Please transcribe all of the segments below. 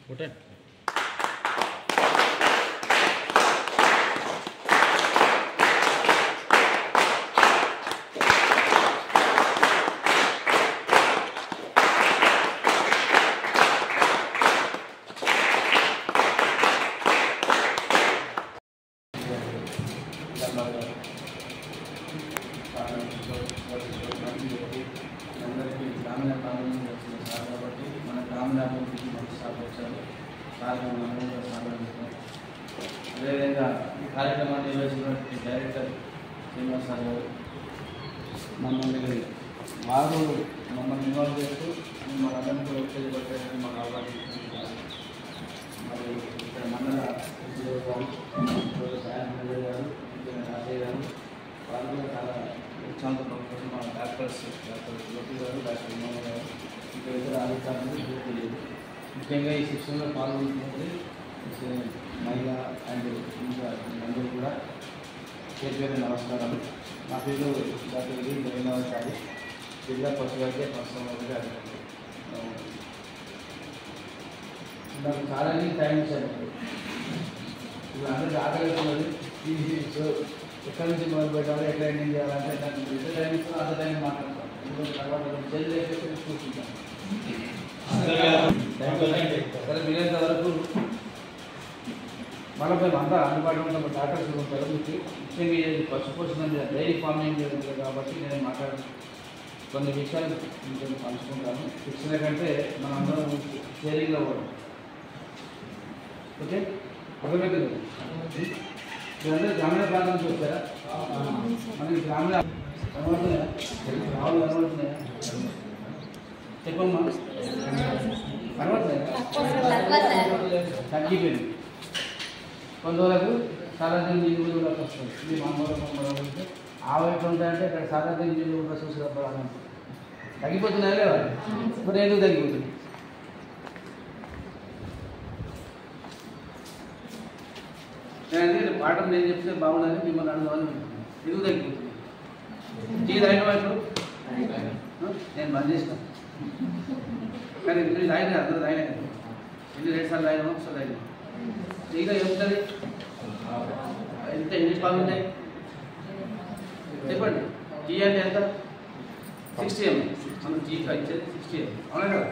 Putin. అందరికీ గ్రామీణ ప్రాంతం వచ్చిన సార్ కాబట్టి మన గ్రామీణాభివృద్ధికి మంచి సార్ వచ్చారు సార్ మనం సాధించాం. అదేవిధంగా ఈ కార్యక్రమాన్ని నిర్వహించినటువంటి డైరెక్టర్ శ్రీనివాస్ సార్ గారు మమ్మల్ని ఇన్వాల్వ్ చేస్తూ మనందరినీ కూడా ఉత్తేజపడతారని మాకు అవకాశం ఇచ్చింది. మరి ఇక్కడ మండల సాయం గారు రాజయ్య గారు వాళ్ళు కూడా చాలా ఉత్సాహంతో పనిచేసి మన డాక్టర్ జ్యోతి గారు డాక్టర్ వినోద్ గారు ఇంకా ఇతర అధికారులు తెలియదు. ముఖ్యంగా ఈ శిక్షణలో పాల్గొంటున్నది మహిళ అండ్ ఇంకా అందరూ కూడా పేరు నమస్కారాలు. నా పేరు డాక్టర్ జగన్నాథాచారి, జిల్లా పశువైద్య పరిశ్రమ నాకు చాలా టైం ఇచ్చారు. ఇప్పుడు అందరికీ ఆకలిస్తున్నది ఎక్కడి నుంచి మొదలు పెట్టాలి, ఎట్లా ఎండింగ్ చేయాలంటే దాన్ని ఎంత టైం ఇస్తుందో అంత టైం మాట్లాడతాం. ఇప్పుడు తర్వాత జల్లి లేకపోతే చూసుకుంటాం. సరే వీలైనంత వరకు మనపై అంతా అందుబాటులో ఉన్న డాక్టర్స్ ఉంటారు. ముఖ్యంగా పశుపోషణ డైరీ ఫార్మింగ్ జరుగుతుంది కాబట్టి నేను కొన్ని విషయాలు కొంచెం పంచుకుంటాను. శిక్షణ కంటే మనం అందరం షేరింగ్లో పోవడం. ఓకే, అర్థమైంది. మీరందరూ గ్రామీణ ప్రాంతం నుంచి వచ్చారా? మనకి గ్రామీణ కనబడుతున్నాయా? రావులు కనబడుతున్నాయా? చెప్పమ్మా, కనబడుతున్నాయా? తగ్గిపోయింది. కొంతవరకు సాధారణ నీళ్ళు కూడా వస్తుంది. ఇది మన ఆ వైపు ఉంటాయంటే ఇక్కడ సాధారణ నీళ్ళు కూడా చూసినప్పుడు తగ్గిపోతున్నాయా లేవా? మరి ఎందుకు తగ్గిపోతుంది? నేను పాఠం నేను చెప్తే బాగుందని మిమ్మల్ని అడగాలని ఎందుకు తగ్గిపోతుంది? టీ తాగిన వైపు నేను బంద్ చేస్తాను. కానీ మీరు తాగినా అందరూ తాగినా ఎన్ని 2 సార్లు తాగినా ఒకసారి తాగినా టీలో ఏముంటుంది? ఎన్ని పాలు ఉంటాయి చెప్పండి. టీ అంటే ఎంత? 60 ml. మనం టీ ఇచ్చేది 60 ml. అవునా కదా?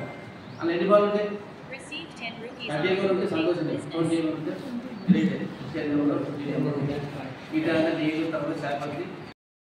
అందులో ఎన్ని పాలు ఉంటాయి? 30 ml ఉంటే సంతోషం. 20 ml ఉంటే గ్రేట్. 50 ml ఉంటే నీళ్ళు తర్వాత శాపత్తి